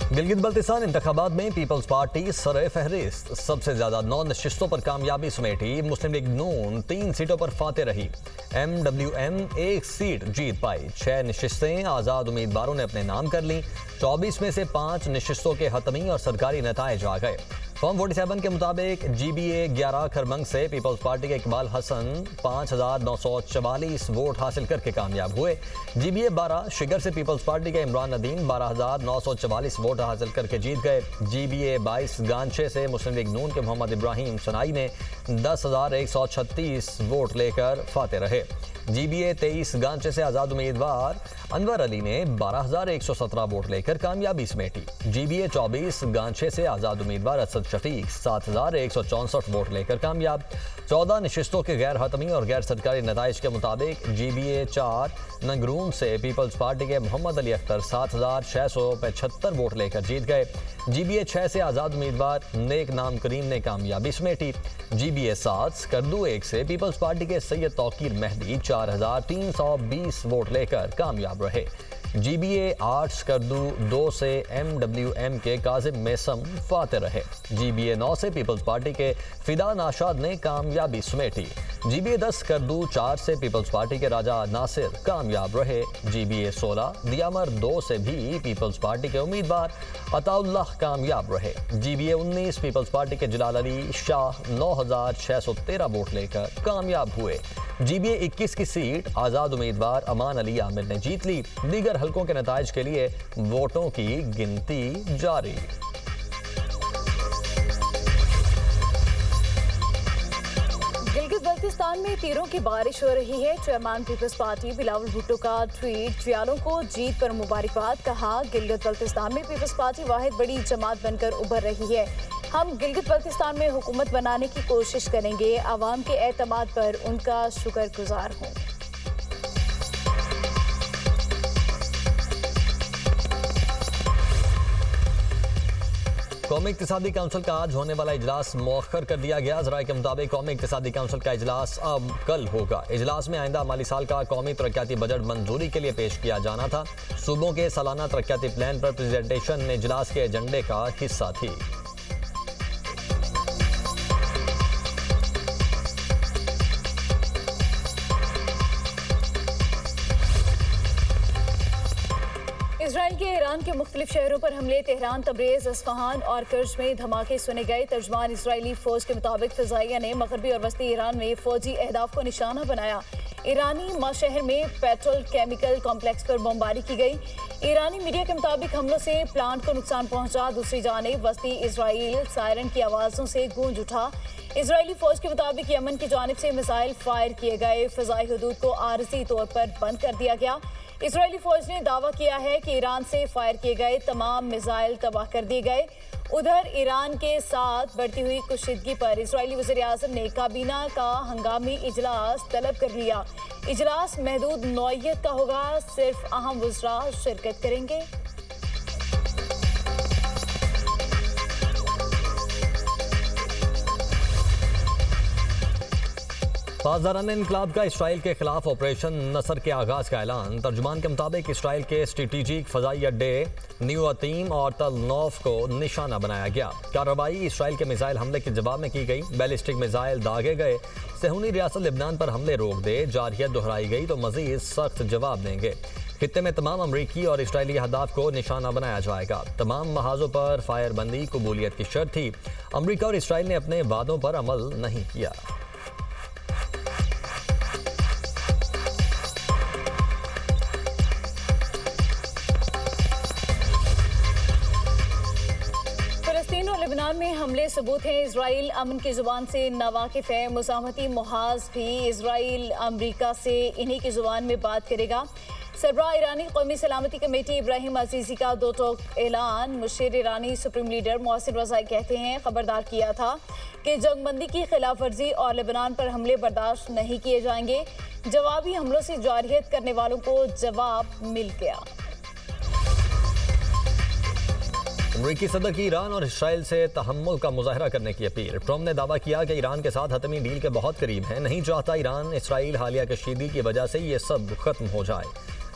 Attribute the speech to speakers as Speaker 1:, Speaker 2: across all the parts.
Speaker 1: गिलगित बल्तिस्तान इंतखाबात में peoples party सरे फहरिस्त, सबसे ज्यादा 9 नशिस्तों पर कामयाबी समेटी। मुस्लिम लीग नून 3 सीटों पर फाते रही। MWM 1 सीट जीत पाई। 6 नशिस्तें आज़ाद उम्मीदवारों ने अपने नाम कर लीं। 24 में से 5 नशिस्तों के हतमी और सरकारी नताइज आ गए। फॉर्म 47 के मुताबिक GBA 11 खरमंग से पीपल्स पार्टी के इकबाल हसन 5,944 वोट हासिल करके कामयाब हुए। GBA 12 शिगर से पीपल्स पार्टी के इमरान नदीम 12,944 वोट हासिल करके जीत गए। GBA 22 गांचे से मुस्लिम लीग नून के मोहम्मद इब्राहिम सनाई ने 10,136 वोट लेकर फाते रहे। GBA 23 गांचे से आज़ाद उम्मीदवार अनवर अली ने 12,117 वोट लेकर कामयाबी समेटी। GBA 24 गांचे से आज़ाद उम्मीदवार असद शफीक 7,164 वोट लेकर कामयाब। 14 नशिस्तों के गैर हतमी और गैर सरकारी नताइज के मुताबिक GBA 4 नंगरून से पीपल्स पार्टी के मोहम्मद अली अख्तर 7,675 वोट लेकर जीत गए। GBA 6 से आज़ाद उम्मीदवार नेक नाम करीम ने कामयाबी समेटी। GBA 7 स्कर्दू 1 से पीपल्स पार्टी के सैयद तौकीर मेहदी 4,320 वोट लेकर कामयाब रहे। GBA 8 स्कर्दू 2 से MWM के काजिम मेसम फाते रहे। GBA 9 से पीपल्स पार्टी के फिदा नाशाद ने कामयाबी समेटी। GBA 10 स्कर्दू 4 से पीपल्स पार्टी के राजा नासिर कामयाब रहे। GBA 16 दियामर 2 से भी पीपल्स पार्टी के उम्मीदवार अताउल्लाह कामयाब रहे। GBA 19 पीपल्स पार्टी के जलाल अली शाह 9,613 वोट लेकर कामयाब हुए। GBA 21 की सीट आज़ाद उम्मीदवार अमान अली आमिर ने जीत ली। दीगर हलकों के नताइज के लिए वोटों की गिनती जारी।
Speaker 2: गिलगित बल्तिस्तान में तीरों की बारिश हो रही है। चेयरमैन पीपल्स पार्टी बिलावल भुट्टो का ट्वीट, जियालों को जीत पर मुबारकबाद। कहा, गिलगित बल्तिस्तान में पीपल्स पार्टी वाहिद बड़ी जमात बनकर उभर रही है। हम गिलगित बल्तिस्तान में हुकूमत बनाने की कोशिश करेंगे। आवाम के एतमाद पर उनका शुक्रगुजार हूँ।
Speaker 1: कौमी इक्तिसादी काउंसिल का आज होने वाला इजलास मौखर कर दिया गया। ज़राए के मुताबिक कौमी इक्तिसादी काउंसिल का इजलास अब कल होगा। इजलास में आइंदा माली साल का कौमी तरक्याती बजट मंजूरी के लिए पेश किया जाना था। सूबों के सालाना तरक्याती प्लान पर प्रेजेंटेशन इजलास के एजेंडे का हिस्सा थी।
Speaker 2: इजराइल के ईरान के मुख्तलिफ शहरों पर हमले, तेहरान, तब्रेज़, अस्फहान और कर्ज में धमाके सुने गए। तर्जमान इजरायली फौज के मुताबिक फ़िज़ाइया ने मगरबी और वस्ती ईरान में फौजी अहदाफ को निशाना बनाया। ईरानी शहर में पेट्रोल केमिकल कॉम्प्लेक्स पर बमबारी की गई। ईरानी मीडिया के मुताबिक हमलों से प्लांट को नुकसान पहुंचा। दूसरी जानिब वस्ती इजराइल सायरन की आवाज़ों से गूंज उठा। इजरायली फौज के मुताबिक यमन की जानिब से मिसाइल फायर किए गए। फ़िज़ाई हदूद को आरज़ी तौर पर बंद कर दिया गया। इजरायली फौज ने दावा किया है कि ईरान से फायर किए गए तमाम मिसाइल तबाह कर दिए गए। उधर ईरान के साथ बढ़ती हुई कुशीदगी पर इजरायली वज़ीर आज़म ने काबीना का हंगामी इजलास तलब कर लिया। इजलास महदूद नौइयत का होगा, सिर्फ अहम वज़रा शिरकत करेंगे।
Speaker 1: पासदारान इनकलाब का इसराइल के खिलाफ ऑपरेशन नसर के आगाज़ का ऐलान। तर्जुमान के मुताबिक इसराइल के स्ट्रेटेजिक फ़ज़ाई अड्डे न्यू अतीम और तल नौफ को निशाना बनाया गया। कार्रवाई इसराइल के मिसाइल हमले के जवाब में की गई। बैलिस्टिक मिसाइल दागे गए। सहूनी रियासत लिबनान पर हमले रोक दे, जारहियत दोहराई गई तो मज़ीद सख्त जवाब देंगे। खित्ते में तमाम अमरीकी और इसराइली अहदाफ को निशाना बनाया जाएगा। तमाम महाजों पर फायरबंदी कबूलियत की शर्त थी। अमरीका और इसराइल ने अपने वादों पर अमल नहीं किया।
Speaker 2: लेबनान में हमले सबूत हैं। इजराइल अमन की जुबान से नावाकिफ है। मुज़ाहमती मुहाज भी इजराइल अमरीका से इन्हीं की जुबान में बात करेगा। सरबराह ईरानी कौमी सलामती कमेटी इब्राहिम अजीज़ी का दो टोक ऐलान। मुशीर ईरानी सुप्रीम लीडर मोहसिन रज़ाई कहते हैं, खबरदार किया था कि जंगबंदी की खिलाफ वर्जी और लेबनान पर हमले बर्दाश्त नहीं किए जाएंगे। जवाबी हमलों से जारहियत करने वालों को जवाब मिल गया।
Speaker 1: अमरीकी सदर की ईरान और इसराइल से तहम्मुल का मुजाहरा करने की अपील। ट्रंप ने दावा किया कि ईरान के साथ हतमी डील के बहुत करीब है। नहीं चाहता ईरान इसराइल हालिया कशीदगी की वजह से ये सब खत्म हो जाए।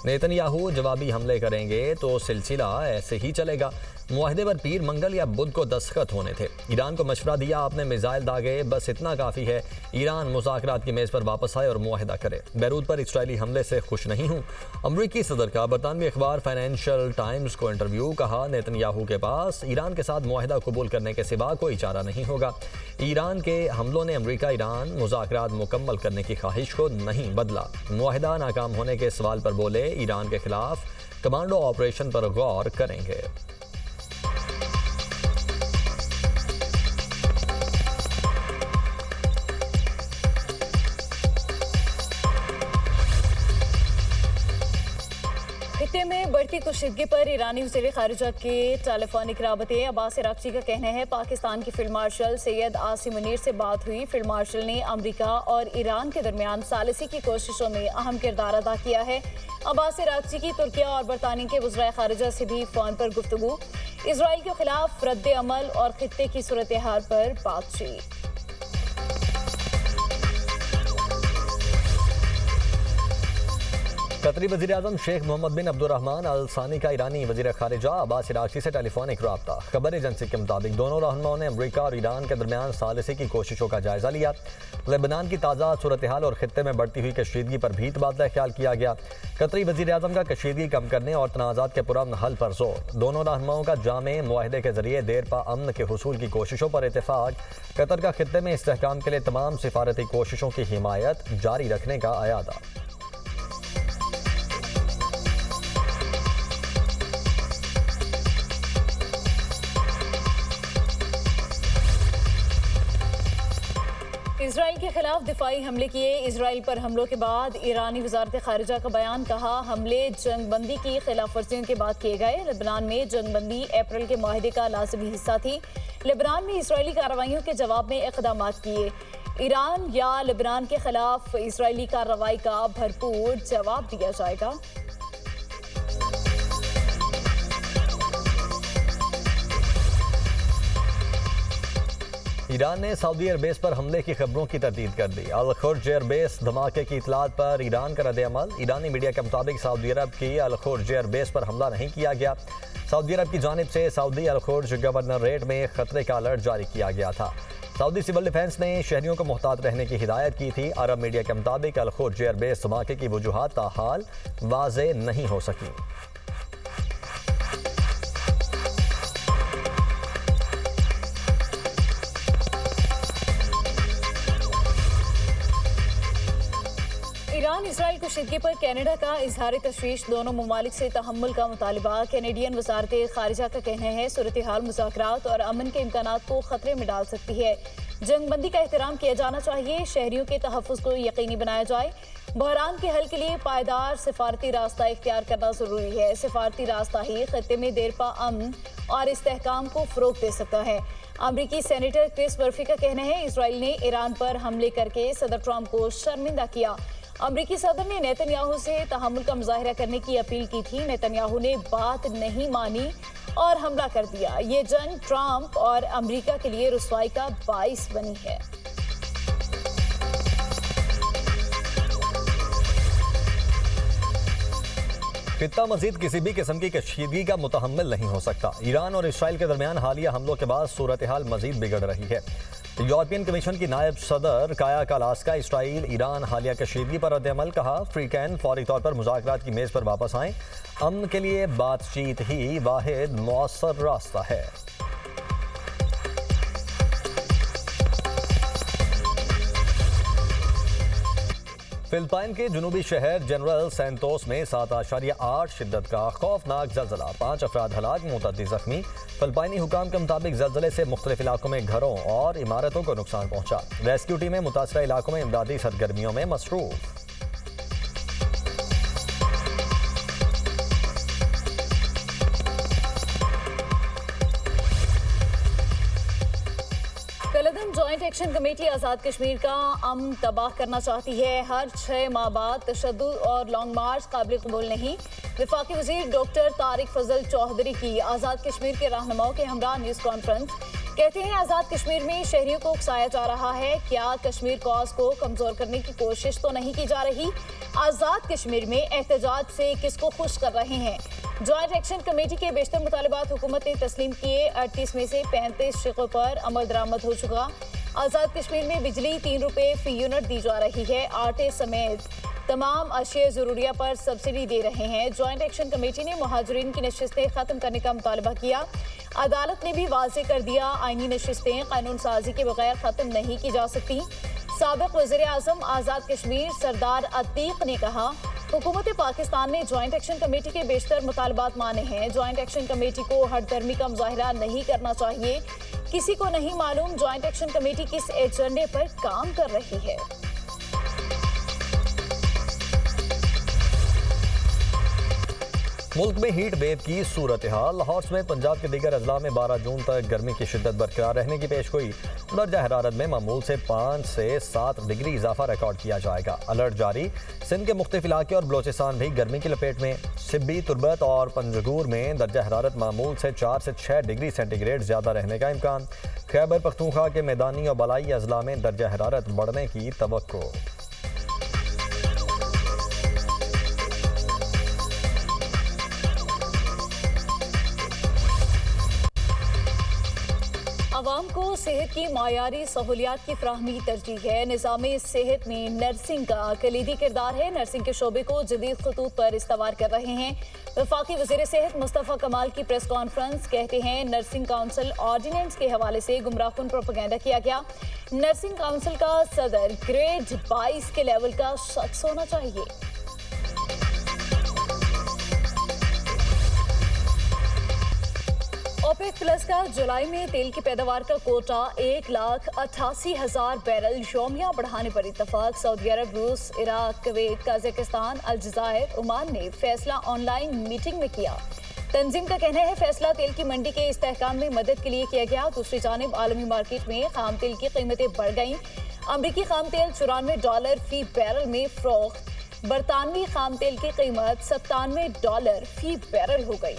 Speaker 1: नेतन्याहू जवाबी हमले करेंगे तो सिलसिला ऐसे ही चलेगा। मुआहदे पर पीर, मंगल या बुध को दस्तखत होने थे। ईरान को मशवरा दिया, आपने मिसाइल दागे, बस इतना काफ़ी है। ईरान मुज़ाकरात की मेज़ पर वापस आए और मुआहदा करे। बैरूत पर इसराइली हमले से खुश नहीं हूँ। अमरीकी सदर का बरतानवी अखबार फाइनेंशियल टाइम्स को इंटरव्यू। कहा, नेतन्याहू के पास ईरान के साथ मुआहदा कबूल करने के सिवा कोई चारा नहीं होगा। ईरान के हमलों ने अमरीका ईरान मुज़ाकरात मुकम्मल करने की ख्वाहिश को नहीं बदला। मुआहदा नाकाम होने के सवाल पर बोले, ईरान के खिलाफ कमांडो ऑपरेशन पर गौर करेंगे।
Speaker 2: खित्ते में बढ़ती कुशीदगी पर ईरानी वज़ीर ख़ारिजा के टेलीफोनिक राबते। अब्बास अराग़ची का कहना है, पाकिस्तान के फील्ड मार्शल सैयद आसिम मुनीर से बात हुई। फील्ड मार्शल ने अमेरिका और ईरान के दरमियान सालिसी की कोशिशों में अहम किरदार अदा किया है। अब्बास अराग़ची की तुर्किया और बरतानिया के वज़ीर ख़ारिजा से भी फ़ोन पर गुफ्तगू। इसराइल के खिलाफ रद्द अमल और खित्ते की सूरत हाल पर बातचीत।
Speaker 1: कतरी वज़ीर-ए-आज़म शेख मोहम्मद बिन अब्दुर्रहमान अल सानी का ईरानी वज़ीर ख़ारिजा अब्बास अराग़ची से टेलीफोनिक रब्ता। खबर एजेंसी के मुताबिक दोनों रहनुमाओं ने अमरीका और ईरान के दरमियान सालिसी की कोशिशों का जायजा लिया। लेबनान की ताज़ा सूरत हाल और खित्ते में बढ़ती हुई कशीदगी पर भी तबादला ख्याल किया गया। कतरी वज़ीर-ए-आज़म का कशीदगी कम करने और तनाज़ात के पुरअमन हल पर जोर। दोनों रहनुमाओं का जामे मुआहदे के जरिए देर पा अमन के हुसूल की कोशिशों पर इत्तेफाक। कतर का खित्ते में इस्तेहकाम के लिए तमाम सिफारती कोशिशों की हिमायत जारी रखने का अयादा।
Speaker 2: इसराइल के खिलाफ दिफाई हमले किए। इसराइल पर हमलों के बाद ईरानी वजारत खारिजा का बयान। कहा, हमले जंगबंदी की खिलाफ वर्जियों के बाद किए गए। लेबनान में जंगबंदी अप्रैल के माहिदे का लाजमी हिस्सा थी। लेबनान में इसराइली कार्रवाइयों के जवाब में इक़दाम किए। ईरान या लेबनान के खिलाफ इसराइली कार्रवाई का भरपूर जवाब दिया जाएगा।
Speaker 1: ईरान ने सऊदी एयरबेस पर हमले की खबरों की तरदीद कर दी। अल खुर्ज एयरबेस धमाके की इतलात पर ईरान का रद्द-ए-अमल। ईरानी मीडिया के मुताबिक सऊदी अरब की अल खुर्ज एयरबेस पर हमला नहीं किया गया। सऊदी अरब की जानिब से सऊदी अल खुर्ज गवर्नरेट में खतरे का अलर्ट जारी किया गया था। सऊदी सिविल डिफेंस ने शहरियों को मुहतात रहने की हिदायत की थी। अरब मीडिया के मुताबिक अल खुर्ज एयरबेस धमाके की वजूहात ताहाल वाज़े नहीं हो सकी।
Speaker 2: ईरान इसराइल कुशीदगी पर कनाडा का इजहार तशवीश। दोनों ममालिक से तहम्मुल का मुतालबा। कैनेडियन वजारत खारिजा का कहना है, सूरत हाल मुज़ाकरात और अमन के इम्कानात को खतरे में डाल सकती है। जंगबंदी का एहतराम किया जाना चाहिए। शहरियों के तहफ़्फ़ुज़ को यकीनी बनाया जाए। बहरान के हल के लिए पायदार सिफारती रास्ता इख्तियार करना ज़रूरी है। सिफारती रास्ता ही खत्ते में देरपा अमन और इस्तेहकाम को फ़रोग़ दे सकता है। अमरीकी सेनेटर क्रिस मर्फी का कहना है, इसराइल ने ईरान पर हमले करके सदर ट्रंप को शर्मिंदा किया। अमरीकी सदर ने नेतन्याहू से तहम्मुल का मुजाहिरा करने की अपील की थी। नेतन्याहू ने बात नहीं मानी और हमला कर दिया। ये जंग ट्रंप और अमरीका के लिए रुसवाई का बाइस बनी है।
Speaker 1: खित्ता मजीद किसी भी किस्म की कशीदगी का मुतहम्मिल नहीं हो सकता। ईरान और इसराइल के दरमियान हालिया हमलों के बाद सूरत हाल मजीद बिगड़ रही है। यूरोपियन कमीशन की नायब सदर काया कालास का इसराइल ईरान हालिया कशीदगी पर रद्द-ए-अमल। कहा, फ्रीकैन फौरी तौर पर मुज़ाकरात की मेज़ पर वापस आएं। अमन के लिए बातचीत ही वाहिद मौसर रास्ता है। फिलिपाइन के जनूबी शहर जनरल सैंतोस में 7.8 शिद्दत का खौफनाक जल्जला। 5 अफराद हलाक, मुतअद्दिद जख्मी। फिलिपाइनी हुकाम के मुताबिक जल्जले से मुख्तलिफ इलाकों में घरों और इमारतों को नुकसान पहुंचा। रेस्क्यू टीमें मुतासरा इलाकों में इमदादी सरगर्मियों में मसरूफ।
Speaker 2: Joint action committee Azad Kashmir का अमन तबाह करना चाहती है। हर 6 माह बाद तशद्दुद और लॉन्ग मार्च काबिल कबूल नहीं। वफाकी वज़ीर डॉक्टर तारिक फजल चौधरी की आज़ाद कश्मीर के रहनुमाओं के हमरा न्यूज़ कॉन्फ्रेंस। कहते हैं आजाद कश्मीर में शहरियों को उकसाया जा रहा है। क्या कश्मीर कॉज को कमजोर करने की कोशिश तो नहीं की जा रही? आजाद कश्मीर में एहतजाज से किसको खुश कर रहे हैं? ज्वाइंट एक्शन कमेटी के बेशतर मुतालबात हुकूमत ने तस्लीम किए। 38 में से 35 शिकों पर अमल दरामद हो चुका। आजाद कश्मीर में बिजली 3 रुपए फी यूनिट दी जा रही है। आटे समेत तमाम अशिया जरूरिया पर सब्सिडी दे रहे हैं। ज्वाइंट एक्शन कमेटी ने मुहाजिरीन की नशिस्तें खत्म करने का मुतालबा किया। अदालत ने भी वाज़ेह कर दिया, आईनी नशिस्तें कानून साजी के बगैर खत्म नहीं की जा सकती। साबिक वज़ीर आज़म आज़ाद कश्मीर सरदार अतीक ने कहा, हुकूमत पाकिस्तान ने ज्वाइंट एक्शन कमेटी के बेशतर मुतालबात माने हैं। ज्वाइंट एक्शन कमेटी को हठधर्मी का मुजाहिरा नहीं करना चाहिए। किसी को नहीं मालूम ज्वाइंट एक्शन कमेटी किस एजेंडे पर काम कर रही है।
Speaker 1: मुल्क में हीट वेव की सूरत हाल। लाहौर में पंजाब के दीगर अजला में 12 जून तक गर्मी की शिद्दत बरकरार रहने की पेशगोई। दर्जा हरारत में मामूल से 5 से 7 डिग्री इजाफा रिकॉर्ड किया जाएगा। अलर्ट जारी। सिंध के मुख्तलिफ इलाके और बलोचिस्तान भी गर्मी की लपेट में। सिब्बी, तुरबत और पंजगूर में दर्जा हरारत मामूल से 4 से 6 डिग्री सेंटीग्रेड ज्यादा रहने का इम्कान। खैबर पख्तूनख्वा के मैदानी और बलाई अजला में दर्जा हरारत बढ़ने की तवक्को।
Speaker 2: आवाम को सेहत की मायारी सहूलियात की फ्राहमी तरजीह है। निज़ामी सेहत में नर्सिंग का कलीदी किरदार है। नर्सिंग के शोबे को जदीद खतूत पर इस्तवार कर रहे हैं। वफाकी वज़ीर सेहत मुस्तफ़ा कमाल की प्रेस कॉन्फ्रेंस। कहते हैं नर्सिंग काउंसिल ऑर्डिनेंस के हवाले से गुमराहकुन प्रोपेगेंडा किया गया। नर्सिंग काउंसिल का सदर ग्रेड 22 के लेवल का शख्स होना चाहिए। ओपेक प्लस का जुलाई में तेल की पैदावार का कोटा 1,88,000 बैरल यौमिया बढ़ाने पर इत्तफाक। सऊदी अरब, रूस, इराक, कुवैत, कजाकिस्तान, अलजायर, ओमान ने फैसला ऑनलाइन मीटिंग में किया। तंजीम का कहना है फैसला तेल की मंडी के इस्तेहकाम में मदद के लिए किया गया। दूसरी जानिब आलमी मार्केट में खाम तेल की कीमतें बढ़ गईं। अमरीकी खाम तेल $94 फी बैरल में फरोख्त। बरतानवी खाम तेल की कीमत $97 फी बैरल हो गई।